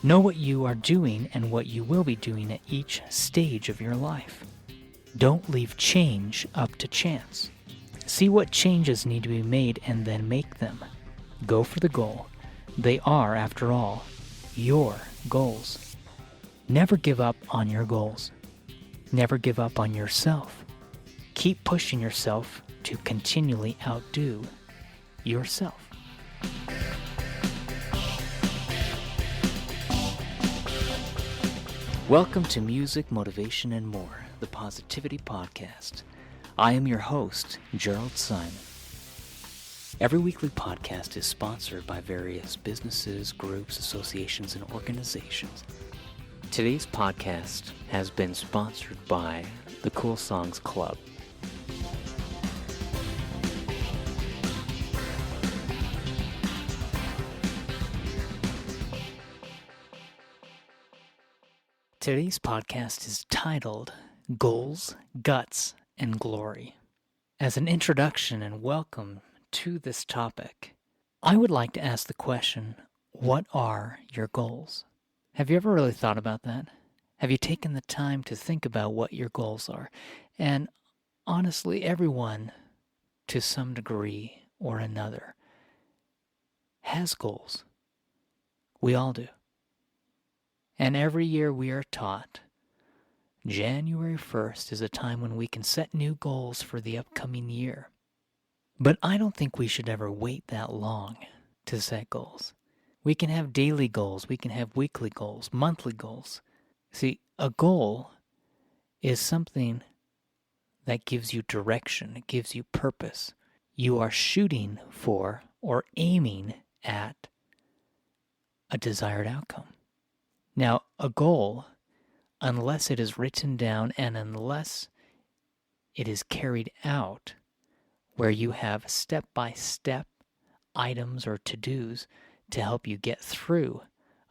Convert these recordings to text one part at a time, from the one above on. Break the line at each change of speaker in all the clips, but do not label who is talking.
Know what you are doing and what you will be doing at each stage of your life. Don't leave change up to chance. See what changes need to be made and then make them. Go for the goal. They are, after all, your goals. Never give up on your goals. Never give up on yourself. Keep pushing yourself to continually outdo yourself. Welcome to Music, Motivation, and More, the Positivity Podcast. I am your host, Jerald Simon. Every weekly podcast is sponsored by various businesses, groups, associations, and organizations. Today's podcast has been sponsored by the Cool Songs Club. Today's podcast is titled Goals, Guts, and Glory. As an introduction and welcome to this topic, I would like to ask the question, what are your goals? Have you ever really thought about that? Have you taken the time to think about what your goals are? And honestly, everyone, to some degree or another, has goals. We all do. And every year we are taught January 1st is a time when we can set new goals for the upcoming year. But I don't think we should ever wait that long to set goals. We can have daily goals, we can have weekly goals, monthly goals. See, a goal is something that gives you direction, it gives you purpose. You are shooting for or aiming at a desired outcome. Now, a goal, unless it is written down and unless it is carried out, where you have step-by-step items or to-dos to help you get through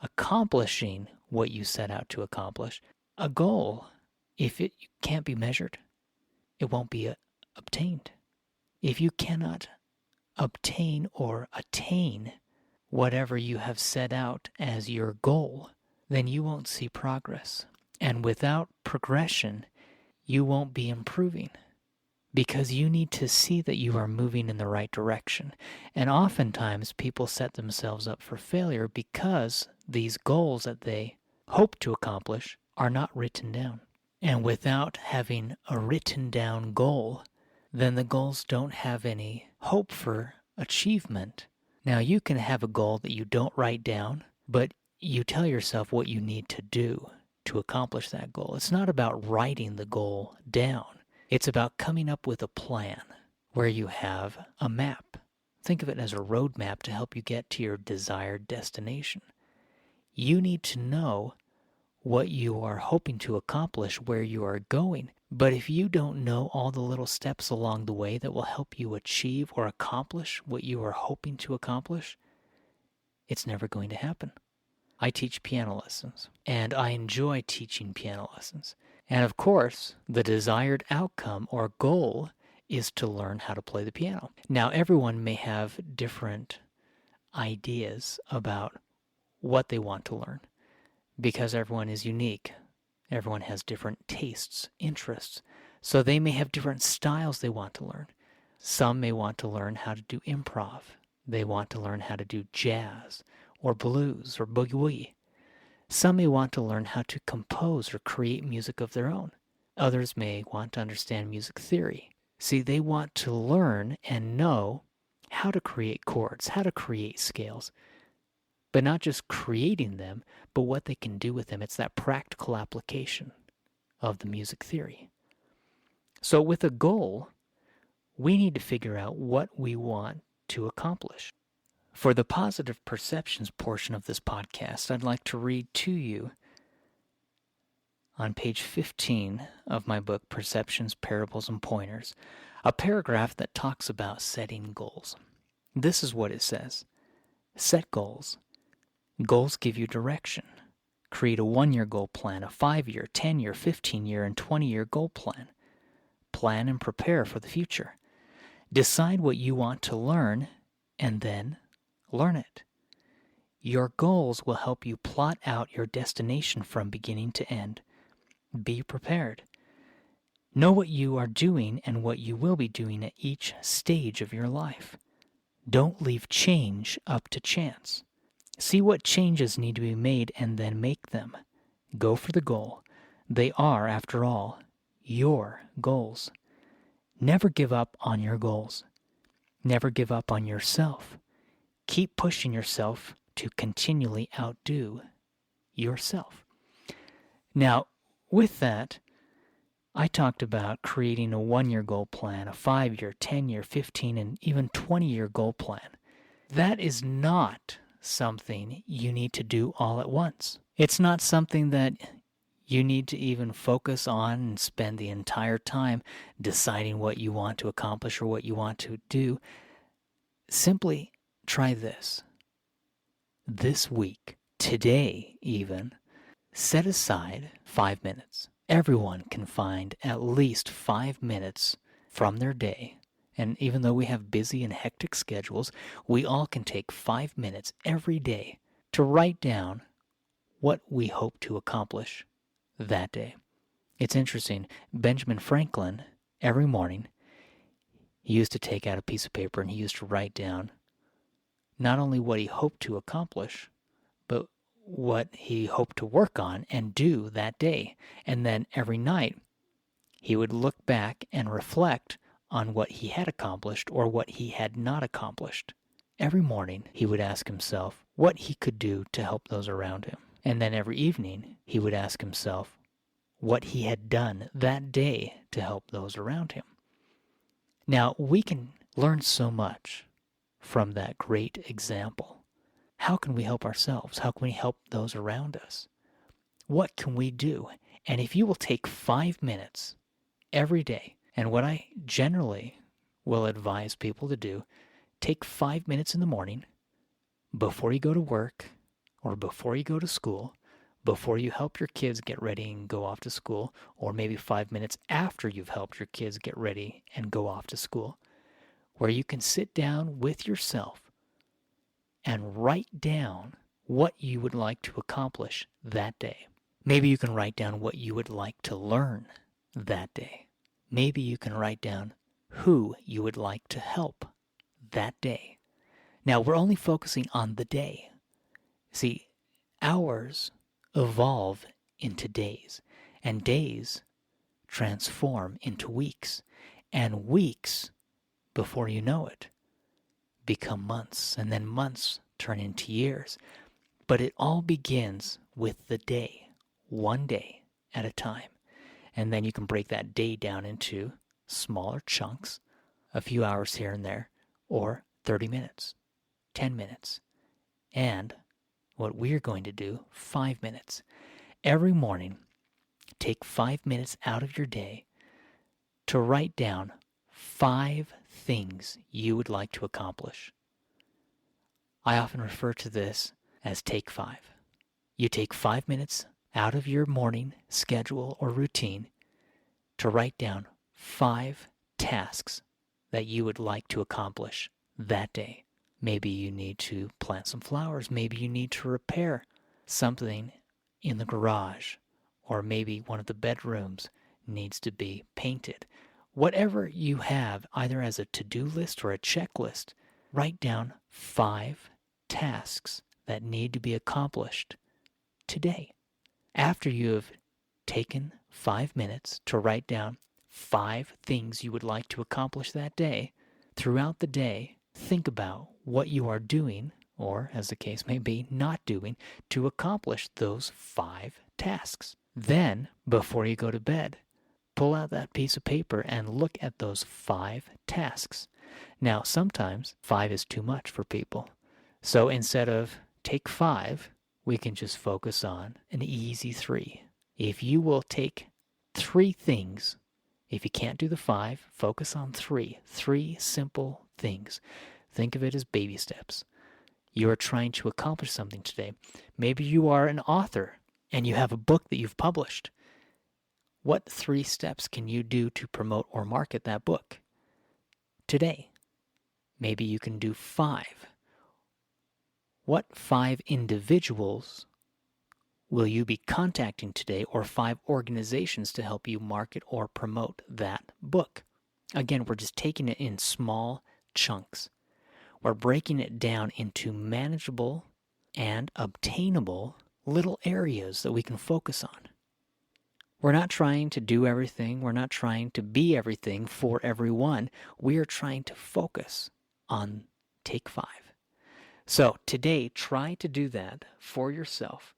accomplishing what you set out to accomplish, a goal, if it can't be measured, it won't be obtained. If you cannot obtain or attain whatever you have set out as your goal, then you won't see progress. And without progression, you won't be improving because you need to see that you are moving in the right direction. And oftentimes people set themselves up for failure because these goals that they hope to accomplish are not written down. And without having a written down goal, then the goals don't have any hope for achievement. Now, you can have a goal that you don't write down, but you tell yourself what you need to do to accomplish that goal. It's not about writing the goal down. It's about coming up with a plan where you have a map. Think of it as a roadmap to help you get to your desired destination. You need to know what you are hoping to accomplish, where you are going. But if you don't know all the little steps along the way that will help you achieve or accomplish what you are hoping to accomplish, it's never going to happen. I teach piano lessons, and I enjoy teaching piano lessons. And of course, the desired outcome or goal is to learn how to play the piano. Now, everyone may have different ideas about what they want to learn because everyone is unique. Everyone has different tastes, interests. So they may have different styles they want to learn. Some may want to learn how to do improv. They want to learn how to do jazz or blues or boogie-woogie. Some may want to learn how to compose or create music of their own. Others may want to understand music theory. See, they want to learn and know how to create chords, how to create scales, but not just creating them, but what they can do with them. It's that practical application of the music theory. So with a goal, we need to figure out what we want to accomplish. For the positive perceptions portion of this podcast, I'd like to read to you on page 15 of my book, Perceptions, Parables, and Pointers, a paragraph that talks about setting goals. This is what it says. Set goals. Goals give you direction. Create a 1-year goal plan, a 5-year, 10-year, 15-year, and 20-year goal plan. Plan and prepare for the future. Decide what you want to learn and then learn it. Your goals will help you plot out your destination from beginning to end. Be prepared. Know what you are doing and what you will be doing at each stage of your life. Don't leave change up to chance. See what changes need to be made and then make them. Go for the goal. They are, after all, your goals. Never give up on your goals. Never give up on yourself. Keep pushing yourself to continually outdo yourself. Now, with that, I talked about creating a 1-year goal plan, a 5-year, 10-year, 15, and even 20-year goal plan. That is not something you need to do all at once. It's not something that you need to even focus on and spend the entire time deciding what you want to accomplish or what you want to do. Simply try this. This week, today even, set aside 5 minutes. Everyone can find at least 5 minutes from their day. And even though we have busy and hectic schedules, we all can take 5 minutes every day to write down what we hope to accomplish that day. It's interesting. Benjamin Franklin, every morning, he used to take out a piece of paper and he used to write down not only what he hoped to accomplish, but what he hoped to work on and do that day. And then every night, he would look back and reflect on what he had accomplished or what he had not accomplished. Every morning, he would ask himself what he could do to help those around him. And then every evening, he would ask himself what he had done that day to help those around him. Now, we can learn so much from that great example. How can we help ourselves? How can we help those around us? What can we do? And if you will take 5 minutes every day, and what I generally will advise people to do, take 5 minutes in the morning before you go to work or before you go to school, before you help your kids get ready and go off to school, or maybe 5 minutes after you've helped your kids get ready and go off to school, where you can sit down with yourself and write down what you would like to accomplish that day. Maybe you can write down what you would like to learn that day. Maybe you can write down who you would like to help that day. Now, we're only focusing on the day. See, hours evolve into days, and days transform into weeks, and weeks, before you know it, become months, and then months turn into years. But it all begins with the day, one day at a time. And then you can break that day down into smaller chunks, a few hours here and there, or 30 minutes, 10 minutes. And what we're going to do, 5 minutes. Every morning, take 5 minutes out of your day to write down 5 things you would like to accomplish. I often refer to this as Take 5. You take 5 minutes out of your morning schedule or routine to write down 5 tasks that you would like to accomplish that day. Maybe you need to plant some flowers. Maybe you need to repair something in the garage. Or maybe one of the bedrooms needs to be painted. Whatever you have, either as a to-do list or a checklist, write down 5 tasks that need to be accomplished today. After you have taken 5 minutes to write down 5 things you would like to accomplish that day, throughout the day, think about what you are doing, or as the case may be, not doing, to accomplish those 5 tasks. Then, before you go to bed, pull out that piece of paper and look at those 5 tasks. Now, sometimes 5 is too much for people. So instead of take 5, we can just focus on an easy 3. If you will take 3 things, if you can't do the 5, focus on 3. 3 simple things. Think of it as baby steps. You are trying to accomplish something today. Maybe you are an author and you have a book that you've published. What 3 steps can you do to promote or market that book today? Maybe you can do 5. What 5 individuals will you be contacting today, or 5 organizations to help you market or promote that book? Again, we're just taking it in small chunks. We're breaking it down into manageable and obtainable little areas that we can focus on. We're not trying to do everything. We're not trying to be everything for everyone. We are trying to focus on take 5. So today, try to do that for yourself.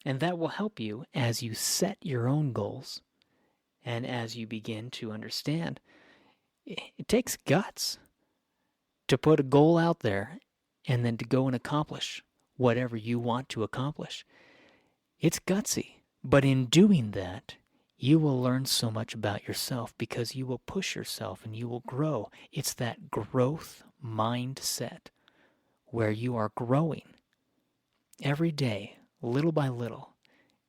And that will help you as you set your own goals and as you begin to understand it takes guts to put a goal out there and then to go and accomplish whatever you want to accomplish. It's gutsy, but in doing that, you will learn so much about yourself because you will push yourself and you will grow. It's that growth mindset where you are growing every day, little by little.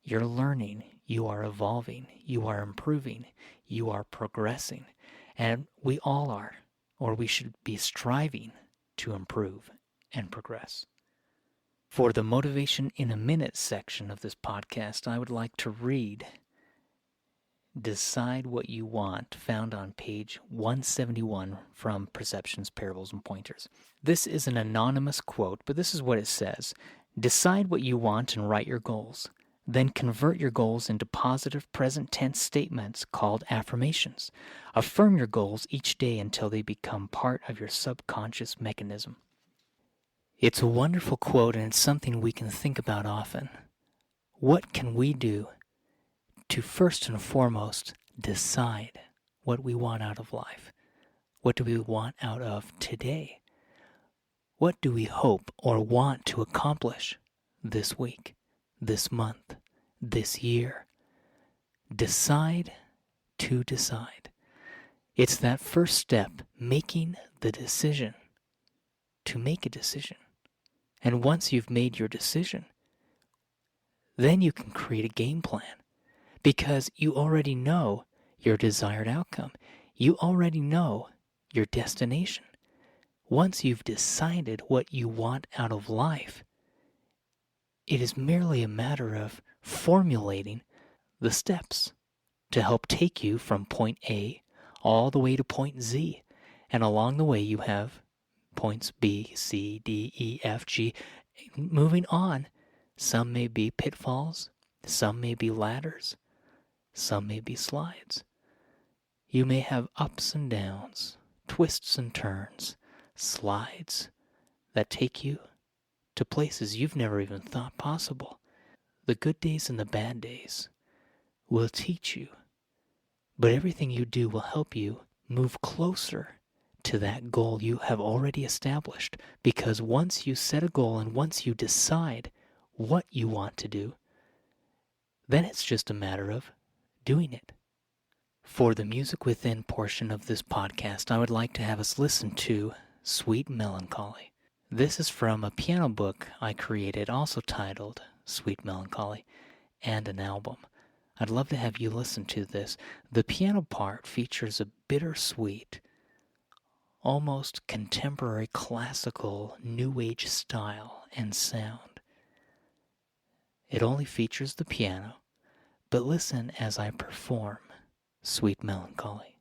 You're learning, you are evolving, you are improving, you are progressing. And we all are, or we should be striving to improve and progress. For the Motivation in a Minute section of this podcast, I would like to read Decide What You Want, found on page 171 from Perceptions, Parables, and Pointers. This is an anonymous quote, but this is what it says. Decide what you want and write your goals. Then convert your goals into positive present tense statements called affirmations. Affirm your goals each day until they become part of your subconscious mechanism. It's a wonderful quote, and it's something we can think about often. What can we do to first and foremost decide what we want out of life? What do we want out of today? What do we hope or want to accomplish this week, this month, this year? Decide to decide. It's that first step, making the decision to make a decision. And once you've made your decision, then you can create a game plan because you already know your desired outcome. You already know your destination. Once you've decided what you want out of life, it is merely a matter of formulating the steps to help take you from point A all the way to point Z. And along the way you have points B, C, D, E, F, G. Moving on, some may be pitfalls, some may be ladders, some may be slides. You may have ups and downs, twists and turns, slides that take you to places you've never even thought possible. The good days and the bad days will teach you, but everything you do will help you move closer to that goal you have already established, because once you set a goal and once you decide what you want to do, then it's just a matter of doing it. For the Music Within portion of this podcast, I would like to have us listen to Sweet Melancholy. This is from a piano book I created, also titled Sweet Melancholy, and an album. I'd love to have you listen to this. The piano part features a bittersweet, almost contemporary classical new age style and sound. It only features the piano, but listen as I perform Sweet Melancholy.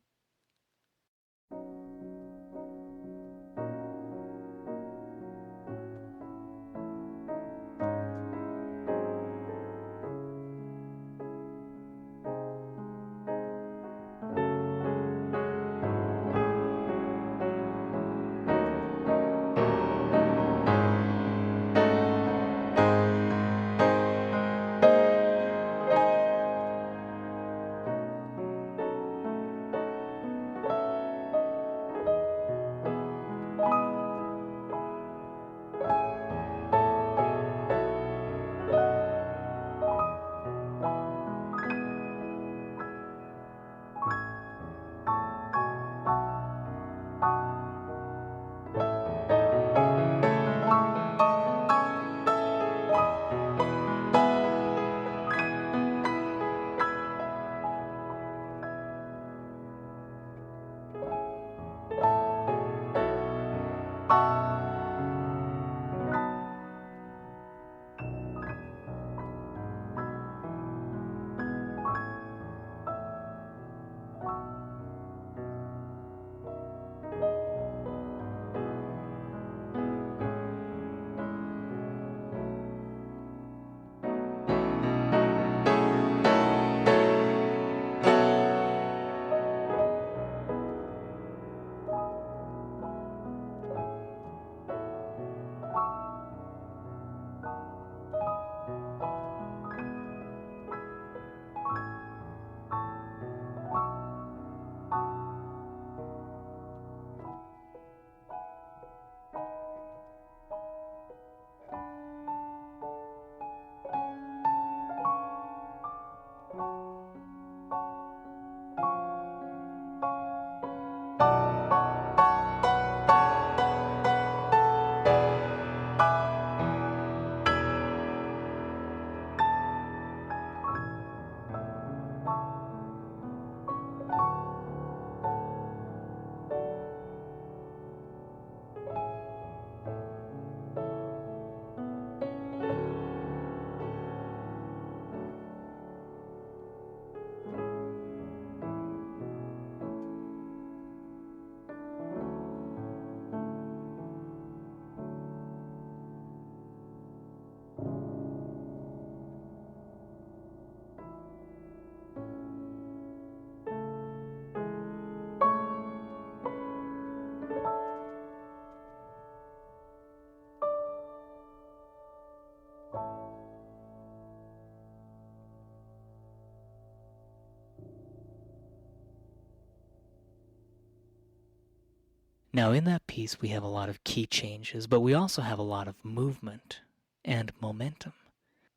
Now, in that piece, we have a lot of key changes, but we also have a lot of movement and momentum.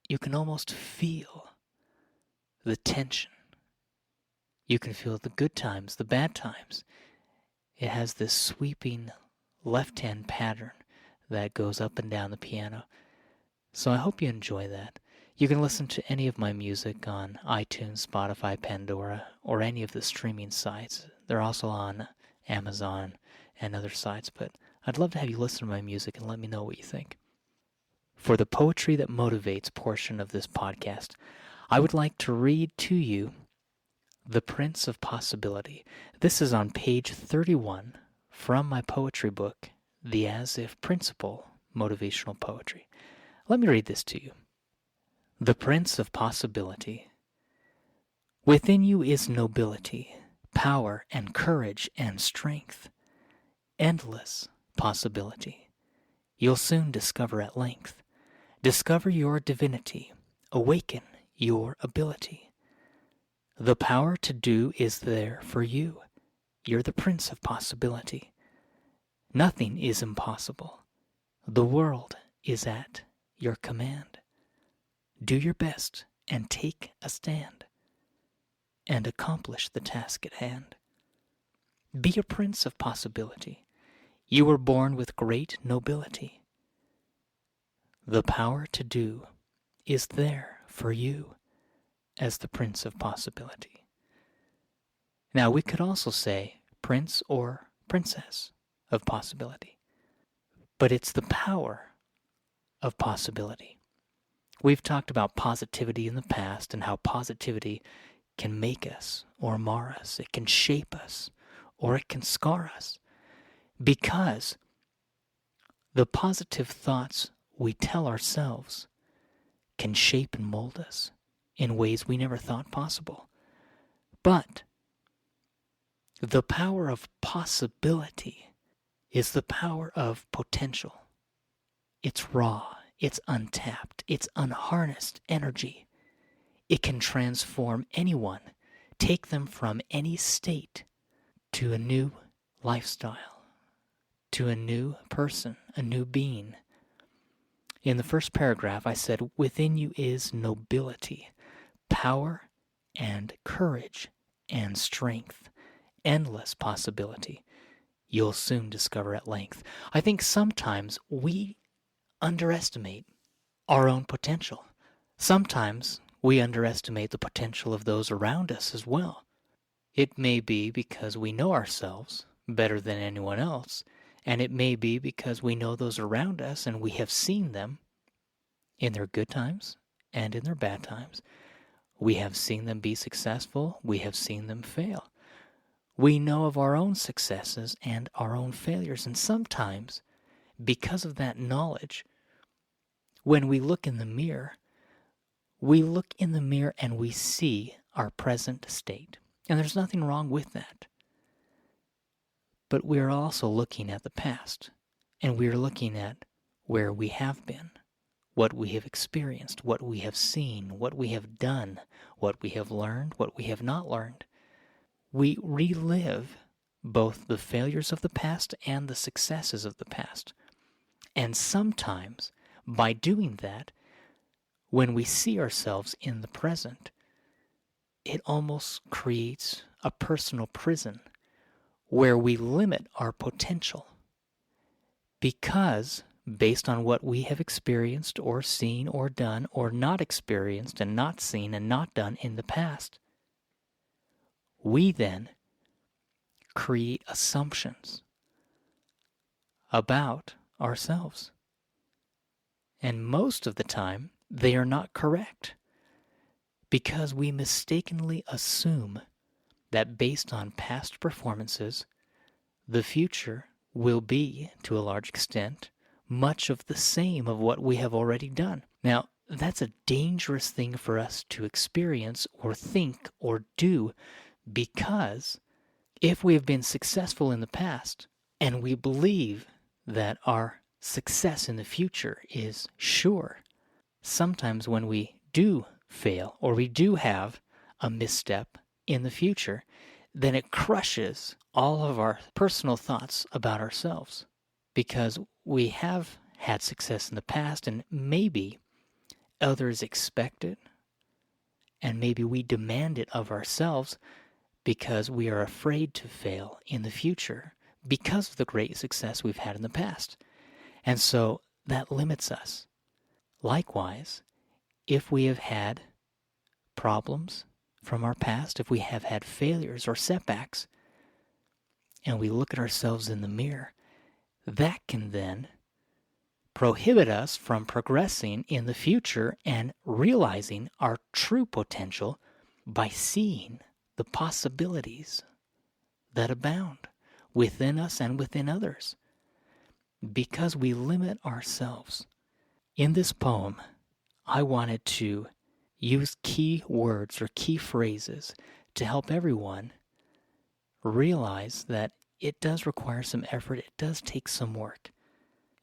You can almost feel the tension. You can feel the good times, the bad times. It has this sweeping left-hand pattern that goes up and down the piano. So I hope you enjoy that. You can listen to any of my music on iTunes, Spotify, Pandora, or any of the streaming sites. They're also on Amazon and other sites, but I'd love to have you listen to my music and let me know what you think. For the Poetry That Motivates portion of this podcast, I would like to read to you The Prince of Possibility. This is on page 31 from my poetry book, The As If Principle, Motivational Poetry. Let me read this to you. The Prince of Possibility. Within you is nobility, power and courage and strength. Endless possibility. You'll soon discover at length. Discover your divinity. Awaken your ability. The power to do is there for you. You're the Prince of Possibility. Nothing is impossible. The world is at your command. Do your best and take a stand, and accomplish the task at hand. Be a Prince of Possibility. You were born with great nobility. The power to do is there for you as the Prince of Possibility. Now, we could also say Prince or Princess of Possibility, but it's the power of possibility. We've talked about positivity in the past and how positivity can make us or mar us. It can shape us or it can scar us, because the positive thoughts we tell ourselves can shape and mold us in ways we never thought possible. But the power of possibility is the power of potential. It's raw, it's untapped, it's unharnessed energy. It can transform anyone, take them from any state to a new lifestyle, to a new person, a new being. In the first paragraph, I said, within you is nobility, power and courage and strength, endless possibility. You'll soon discover at length. I think sometimes we underestimate our own potential. Sometimes we underestimate the potential of those around us as well. It may be because we know ourselves better than anyone else, and it may be because we know those around us and we have seen them in their good times and in their bad times. We have seen them be successful. We have seen them fail. We know of our own successes and our own failures, and sometimes, because of that knowledge, when we look in the mirror and we see our present state. And there's nothing wrong with that. But we're also looking at the past, and we're looking at where we have been, what we have experienced, what we have seen, what we have done, what we have learned, what we have not learned. We relive both the failures of the past and the successes of the past. And sometimes, by doing that, when we see ourselves in the present, it almost creates a personal prison where we limit our potential, because based on what we have experienced or seen or done or not experienced and not seen and not done in the past, we then create assumptions about ourselves. And most of the time, they are not correct, because we mistakenly assume that based on past performances, the future will be, to a large extent, much of the same of what we have already done. Now, that's a dangerous thing for us to experience or think or do, because if we have been successful in the past and we believe that our success in the future is sure, sometimes when we do fail or we do have a misstep in the future, then it crushes all of our personal thoughts about ourselves, because we have had success in the past, and maybe others expect it, and maybe we demand it of ourselves because we are afraid to fail in the future because of the great success we've had in the past. And so that limits us. Likewise, if we have had problems from our past, if we have had failures or setbacks, and we look at ourselves in the mirror, that can then prohibit us from progressing in the future and realizing our true potential by seeing the possibilities that abound within us and within others, because we limit ourselves. In this poem, I wanted to use key words or key phrases to help everyone realize that it does require some effort, it does take some work.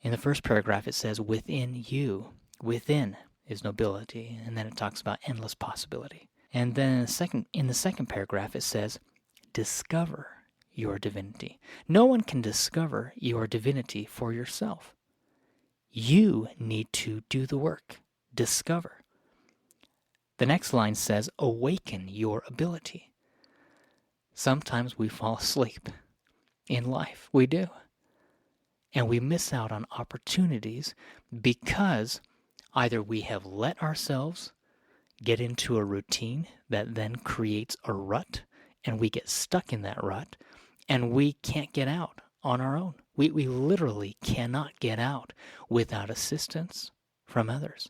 In the first paragraph it says, within you. Within is nobility, and then it talks about endless possibility. And then in the second paragraph it says, discover your divinity. No one can discover your divinity for yourself. You need to do the work. Discover. The next line says, awaken your ability. Sometimes we fall asleep in life. We do. And we miss out on opportunities because either we have let ourselves get into a routine that then creates a rut, and we get stuck in that rut, and we can't get out on our own. We literally cannot get out without assistance from others.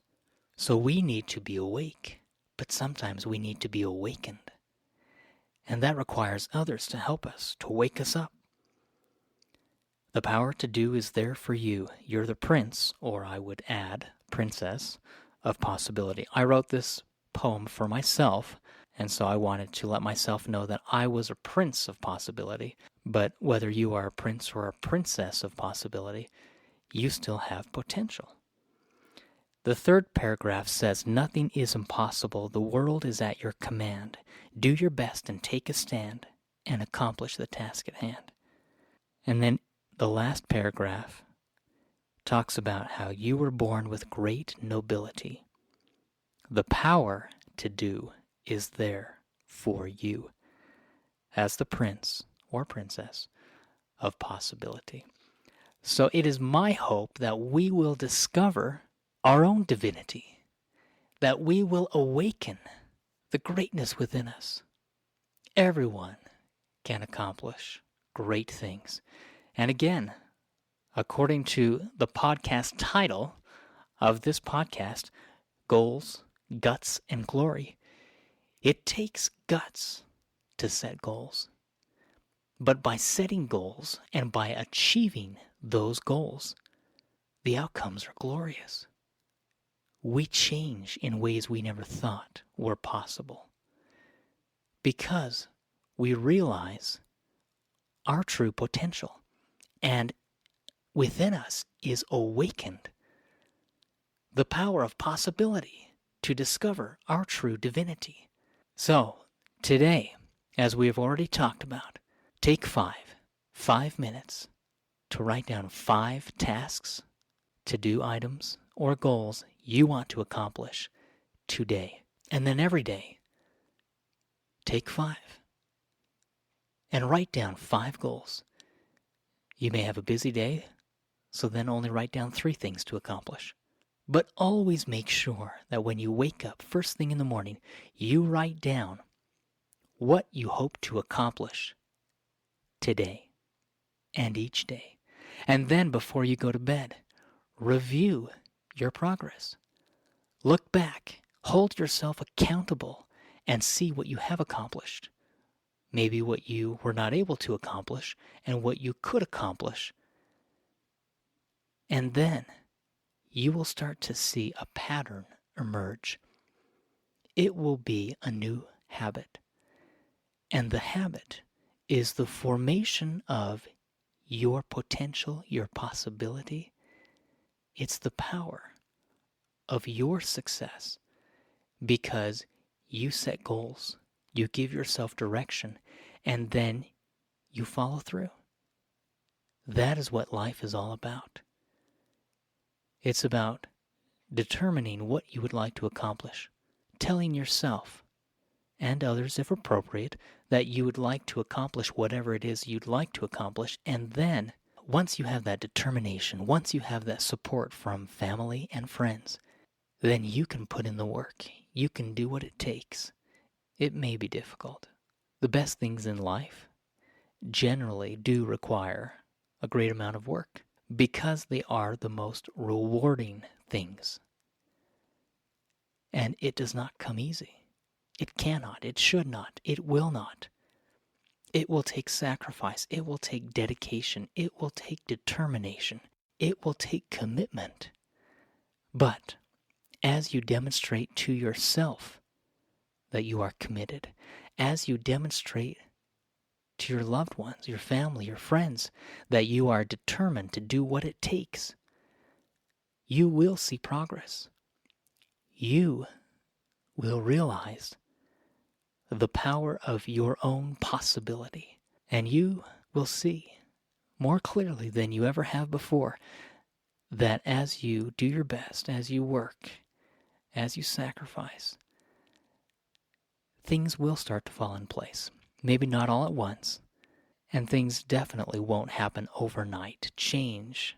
So we need to be awake, but sometimes we need to be awakened. And that requires others to help us, to wake us up. The power to do is there for you. You're the prince, or I would add, princess, of possibility. I wrote this poem for myself, and so I wanted to let myself know that I was a prince of possibility. But whether you are a prince or a princess of possibility, you still have potential. The third paragraph says, nothing is impossible. The world is at your command. Do your best and take a stand and accomplish the task at hand. And then the last paragraph talks about how you were born with great nobility. The power to do is there for you as the prince or princess of possibility. So it is my hope that we will discover our own divinity, that we will awaken the greatness within us. Everyone can accomplish great things. And again, according to the podcast title of this podcast, Goals, Guts, and Glory, it takes guts to set goals. But by setting goals and by achieving those goals, the outcomes are glorious. We change in ways we never thought were possible because we realize our true potential, and within us is awakened the power of possibility to discover our true divinity. So, today, as we have already talked about, take 5 minutes to write down 5 tasks, to-do items, or goals you want to accomplish today. And then every day, take 5 and write down 5 goals. You may have a busy day, so then only write down 3 things to accomplish. But always make sure that when you wake up first thing in the morning, you write down what you hope to accomplish today and each day. And then before you go to bed, review your progress. Look back, hold yourself accountable, and see what you have accomplished. Maybe what you were not able to accomplish and what you could accomplish. And then you will start to see a pattern emerge. It will be a new habit. And the habit is the formation of your potential, your possibility. It's the power of your success because you set goals, you give yourself direction, and then you follow through. That is what life is all about. It's about determining what you would like to accomplish, telling yourself and others, if appropriate, that you would like to accomplish whatever it is you'd like to accomplish, and then once you have that determination, once you have that support from family and friends, then you can put in the work. You can do what it takes. It may be difficult. The best things in life generally do require a great amount of work because they are the most rewarding things. And it does not come easy. It cannot. It should not. It will not. It will take sacrifice. It will take dedication. It will take determination. It will take commitment. But as you demonstrate to yourself that you are committed, as you demonstrate to your loved ones, your family, your friends, that you are determined to do what it takes, you will see progress. You will realize the power of your own possibility, and you will see more clearly than you ever have before that as you do your best, as you work, as you sacrifice, things will start to fall in place. Maybe not all at once, and things definitely won't happen overnight. Change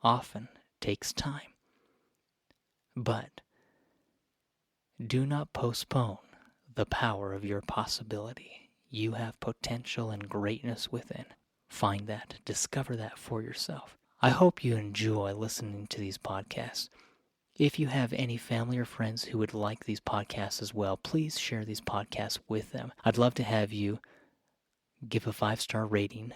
often takes time. But do not postpone the power of your possibility. You have potential and greatness within. Find that, discover that for yourself. I hope you enjoy listening to these podcasts. If you have any family or friends who would like these podcasts as well, please share these podcasts with them. I'd love to have you give a 5-star rating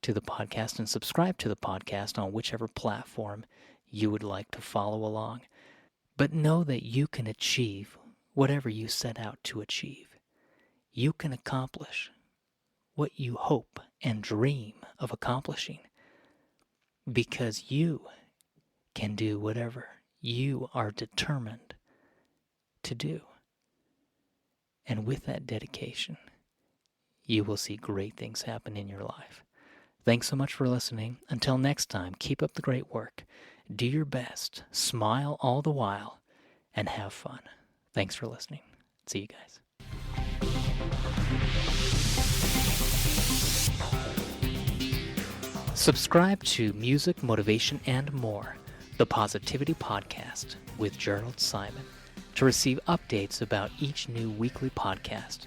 to the podcast and subscribe to the podcast on whichever platform you would like to follow along. But know that you can achieve whatever you set out to achieve. You can accomplish what you hope and dream of accomplishing because you can do whatever you are determined to do. And with that dedication, you will see great things happen in your life. Thanks so much for listening. Until next time, keep up the great work. Do your best, smile all the while, and have fun. Thanks for listening. See you guys. Subscribe to Music, Motivation, and More, the Positivity Podcast with Jerald Simon, to receive updates about each new weekly podcast.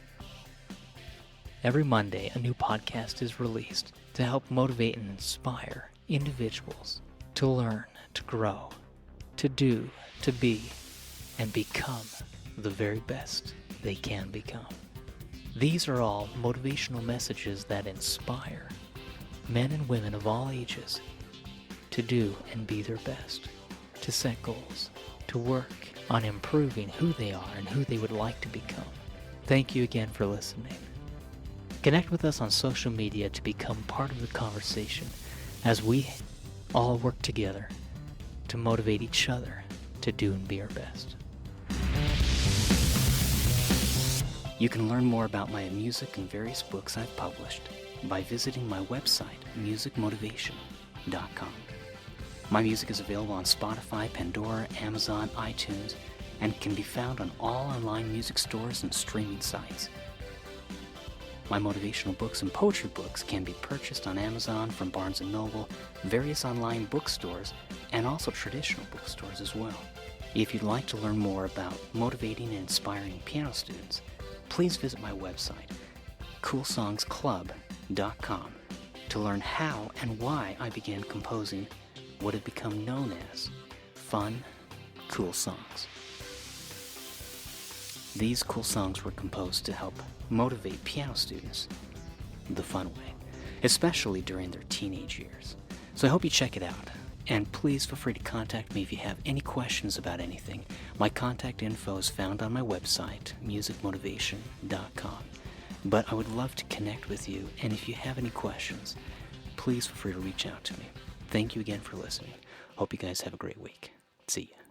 Every Monday, a new podcast is released to help motivate and inspire individuals to learn, to grow, to do, to be, and become the very best they can become. These are all motivational messages that inspire men and women of all ages to do and be their best, to set goals, to work on improving who they are and who they would like to become. Thank you again for listening. Connect with us on social media to become part of the conversation as we all work together to motivate each other to do and be our best. You can learn more about my music and various books I've published by visiting my website, musicmotivation.com. My music is available on Spotify, Pandora, Amazon, iTunes, and can be found on all online music stores and streaming sites. My motivational books and poetry books can be purchased on Amazon, from Barnes & Noble, various online bookstores, and also traditional bookstores as well. If you'd like to learn more about motivating and inspiring piano students, please visit my website, coolsongsclub.com, to learn how and why I began composing what have become known as fun, cool songs. These cool songs were composed to help motivate piano students the fun way, especially during their teenage years. So I hope you check it out. And please feel free to contact me if you have any questions about anything. My contact info is found on my website, musicmotivation.com. But I would love to connect with you, and if you have any questions, please feel free to reach out to me. Thank you again for listening. Hope you guys have a great week. See ya.